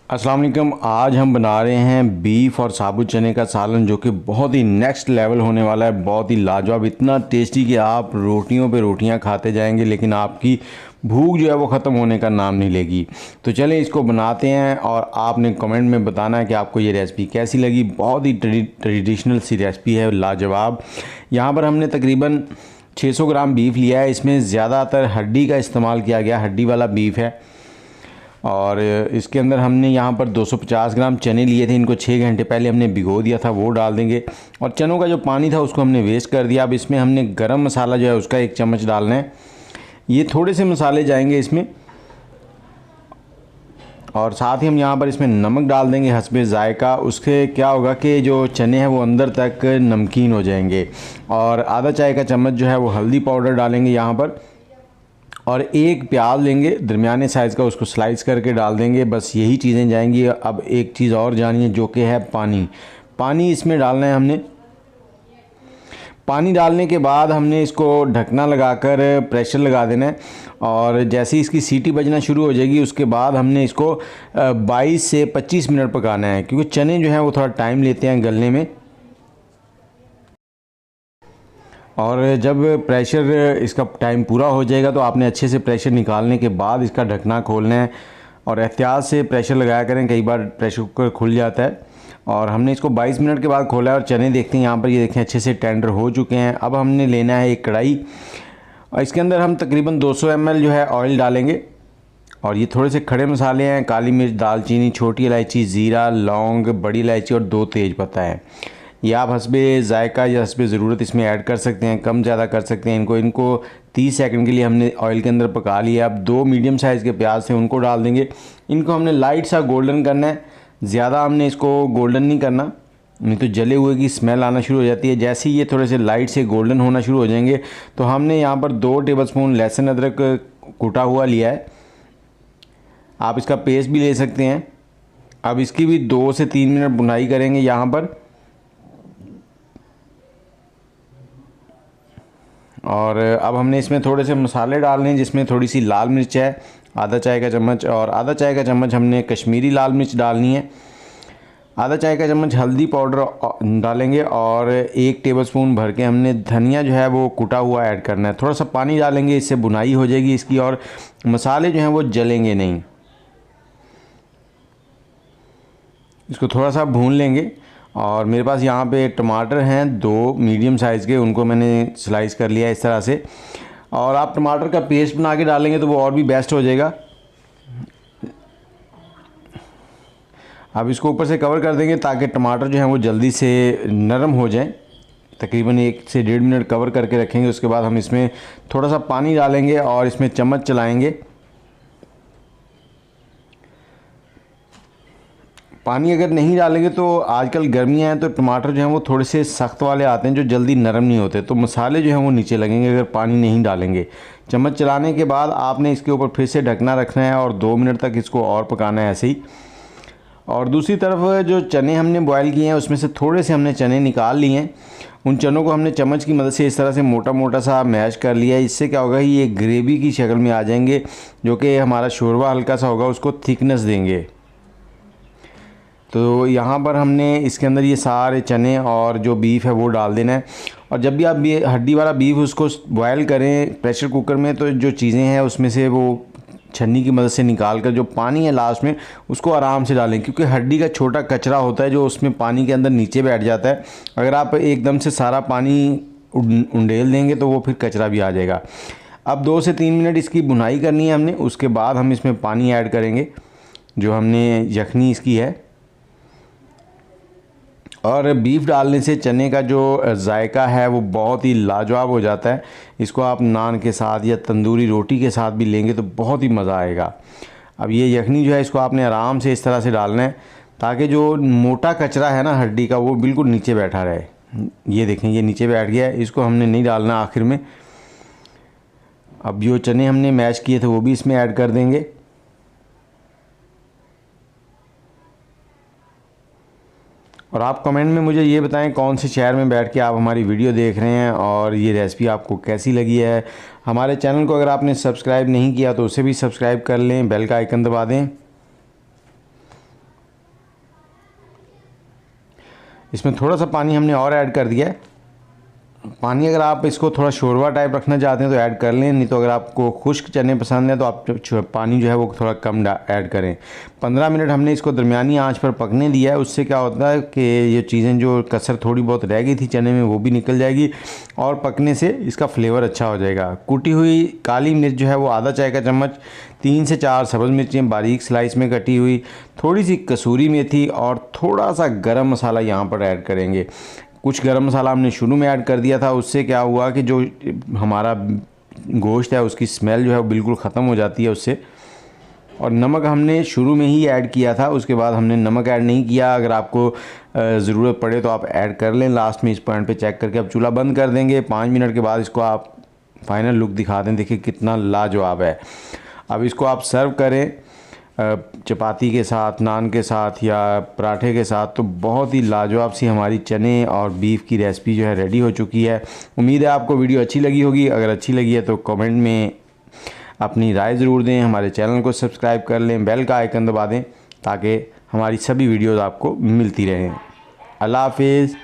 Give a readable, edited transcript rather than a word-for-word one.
अस्सलाम वालेकुम। आज हम बना रहे हैं बीफ और साबुत चने का सालन, जो कि बहुत ही नेक्स्ट लेवल होने वाला है। बहुत ही लाजवाब, इतना टेस्टी कि आप रोटियों पे रोटियां खाते जाएंगे, लेकिन आपकी भूख जो है वो ख़त्म होने का नाम नहीं लेगी। तो चलें इसको बनाते हैं, और आपने कमेंट में बताना है कि आपको ये रेसिपी कैसी लगी। बहुत ही ट्रेडिशनल सी रेसिपी है, लाजवाब। यहाँ पर हमने तकरीबन 600 ग्राम बीफ लिया है। इसमें ज़्यादातर हड्डी का इस्तेमाल किया गया, हड्डी वाला बीफ है। और इसके अंदर हमने यहाँ पर 250 ग्राम चने लिए थे। इनको 6 घंटे पहले हमने भिगो दिया था, वो डाल देंगे। और चनों का जो पानी था उसको हमने वेस्ट कर दिया। अब इसमें हमने गरम मसाला जो है उसका 1 चम्मच डालना है। ये थोड़े से मसाले जाएंगे इसमें, और साथ ही हम यहाँ पर इसमें नमक डाल देंगे हस्बे ज़ायका। उससे क्या होगा कि जो चने हैं वो अंदर तक नमकीन हो जाएंगे। और आधा चाय का चम्मच जो है वो हल्दी पाउडर डालेंगे यहाँ पर। और एक प्याज लेंगे दरमियाने साइज़ का, उसको स्लाइस करके डाल देंगे। बस यही चीज़ें जाएंगी। अब एक चीज़ और जानिए, जो कि है पानी। पानी इसमें डालना है हमने। पानी डालने के बाद हमने इसको ढकना लगाकर प्रेशर लगा देना है। और जैसे ही इसकी सीटी बजना शुरू हो जाएगी, उसके बाद हमने इसको 22 से 25 मिनट पकाना है, क्योंकि चने जो हैं वो थोड़ा टाइम लेते हैं गलने में। और जब प्रेशर इसका टाइम पूरा हो जाएगा तो आपने अच्छे से प्रेशर निकालने के बाद इसका ढकना खोलना है, और एहतियात से प्रेशर लगाया करें, कई बार प्रेशर कुकर खुल जाता है। और हमने इसको 22 मिनट के बाद खोला है, और चने देखते हैं यहाँ पर, ये देखें अच्छे से टेंडर हो चुके हैं। अब हमने लेना है एक कढ़ाई, और इसके अंदर हम तकरीबन 200 ml जो है ऑयल डालेंगे। और ये थोड़े से खड़े मसाले हैं, काली मिर्च, दालचीनी, छोटी इलायची, ज़ीरा, लौंग, बड़ी इलायची और 2 तेज़पत्ता है। ये आप हस्बे ज़ायका या हस्बे ज़रूरत इसमें ऐड कर सकते हैं, कम ज़्यादा कर सकते हैं। इनको 30 सेकंड के लिए हमने ऑयल के अंदर पका लिया। अब 2 मीडियम साइज़ के प्याज थे, उनको डाल देंगे। इनको हमने लाइट सा गोल्डन करना है, ज़्यादा हमने इसको गोल्डन नहीं करना, नहीं तो जले हुए की स्मेल आना शुरू हो जाती है। जैसे ही ये थोड़े से लाइट से गोल्डन होना शुरू हो जाएंगे, तो हमने यहाँ पर 2 टेबलस्पून लहसुन अदरक कूटा हुआ लिया है। आप इसका पेस्ट भी ले सकते हैं। अब इसकी भी 2 से 3 मिनट भुनाई करेंगे यहाँ पर। और अब हमने इसमें थोड़े से मसाले डालने हैं, जिसमें थोड़ी सी लाल मिर्च है, आधा चाय का चम्मच, और आधा चाय का चम्मच हमने कश्मीरी लाल मिर्च डालनी है। आधा चाय का चम्मच हल्दी पाउडर डालेंगे, और 1 टेबलस्पून भर के हमने धनिया जो है वो कुटा हुआ ऐड करना है। थोड़ा सा पानी डालेंगे, इससे बुनाई हो जाएगी इसकी, और मसाले जो हैं वो जलेंगे नहीं। इसको थोड़ा सा भून लेंगे। और मेरे पास यहाँ पे टमाटर हैं 2 मीडियम साइज़ के, उनको मैंने स्लाइस कर लिया इस तरह से। और आप टमाटर का पेस्ट बना के डालेंगे तो वो और भी बेस्ट हो जाएगा। अब इसको ऊपर से कवर कर देंगे, ताकि टमाटर जो है वो जल्दी से नरम हो जाए। तकरीबन 1 से 1.5 मिनट कवर करके रखेंगे। उसके बाद हम इसमें थोड़ा सा पानी डालेंगे, और इसमें चम्मच चलाएँगे। पानी अगर नहीं डालेंगे तो आजकल गर्मियाँ हैं, तो टमाटर जो हैं वो थोड़े से सख्त वाले आते हैं, जो जल्दी नरम नहीं होते, तो मसाले जो हैं वो नीचे लगेंगे अगर पानी नहीं डालेंगे। चम्मच चलाने के बाद आपने इसके ऊपर फिर से ढकना रखना है, और 2 मिनट तक इसको और पकाना है ऐसे ही। और दूसरी तरफ जो चने हमने बॉयल किए हैं, उसमें से थोड़े से हमने चने निकाल लिए हैं। उन चनों को हमने चम्मच की मदद से इस तरह से मोटा मोटा सा मैश कर लिया है। इससे क्या होगा, ये ग्रेवी की शक्ल में आ जाएंगे, जो कि हमारा शोरबा हल्का सा होगा, उसको थिकनेस देंगे। तो यहाँ पर हमने इसके अंदर ये सारे चने और जो बीफ है वो डाल देना है। और जब भी आप हड्डी वाला बीफ उसको बॉयल करें प्रेशर कुकर में, तो जो चीज़ें हैं उसमें से वो छन्नी की मदद से निकाल कर जो पानी है लास्ट में, उसको आराम से डालें, क्योंकि हड्डी का छोटा कचरा होता है जो उसमें पानी के अंदर नीचे बैठ जाता है। अगर आप एकदम से सारा पानी उंडेल देंगे तो वो फिर कचरा भी आ जाएगा। अब 2 से 3 मिनट इसकी भुनाई करनी है हमने। उसके बाद हम इसमें पानी ऐड करेंगे, जो हमने यखनी इसकी है। और बीफ डालने से चने का जो जायका है वो बहुत ही लाजवाब हो जाता है। इसको आप नान के साथ या तंदूरी रोटी के साथ भी लेंगे तो बहुत ही मज़ा आएगा। अब ये यखनी जो है इसको आपने आराम से इस तरह से डालना है, ताकि जो मोटा कचरा है ना हड्डी का, वो बिल्कुल नीचे बैठा रहे। ये देखें, ये नीचे बैठ गया है, इसको हमने नहीं डालना आखिर में। अब जो चने हमने मैश किए थे वो भी इसमें ऐड कर देंगे। और आप कमेंट में मुझे ये बताएं कौन से शहर में बैठ के आप हमारी वीडियो देख रहे हैं, और ये रेसिपी आपको कैसी लगी है। हमारे चैनल को अगर आपने सब्सक्राइब नहीं किया तो उसे भी सब्सक्राइब कर लें, बेल का आइकन दबा दें। इसमें थोड़ा सा पानी हमने और ऐड कर दिया है। पानी अगर आप इसको थोड़ा शोरबा टाइप रखना चाहते हैं तो ऐड कर लें, नहीं तो अगर आपको खुश्क चने पसंद है तो आप पानी जो है वो थोड़ा कम ऐड करें। 15 मिनट हमने इसको दरमियानी आंच पर पकने दिया है। उससे क्या होता है कि ये चीज़ें जो कसर थोड़ी बहुत रह गई थी चने में वो भी निकल जाएगी और पकने से इसका फ्लेवर अच्छा हो जाएगा। कुटी हुई काली मिर्च जो है वो आधा चाय का चम्मच, 3 से 4 सब्ज़ मिर्चें बारीक स्लाइस में कटी हुई, थोड़ी सी कसूरी मेथी और थोड़ा सा गरम मसाला यहाँ पर ऐड करेंगे। कुछ गरम मसाला हमने शुरू में ऐड कर दिया था, उससे क्या हुआ कि जो हमारा गोश्त है उसकी स्मेल जो है वो बिल्कुल ख़त्म हो जाती है उससे। और नमक हमने शुरू में ही ऐड किया था, उसके बाद हमने नमक ऐड नहीं किया। अगर आपको ज़रूरत पड़े तो आप ऐड कर लें लास्ट में इस पॉइंट पे चेक करके। अब चूल्हा बंद कर देंगे। 5 मिनट के बाद इसको आप फाइनल लुक दिखा दें, देखिए कितना लाजवाब है। अब इसको आप सर्व करें चपाती के साथ, नान के साथ या पराठे के साथ, तो बहुत ही लाजवाब सी हमारी चने और बीफ की रेसिपी जो है रेडी हो चुकी है। उम्मीद है आपको वीडियो अच्छी लगी होगी। अगर अच्छी लगी है तो कमेंट में अपनी राय ज़रूर दें। हमारे चैनल को सब्सक्राइब कर लें, बेल का आइकन दबा दें ताकि हमारी सभी वीडियोज़ आपको मिलती रहें। अल्लाह हाफिज़।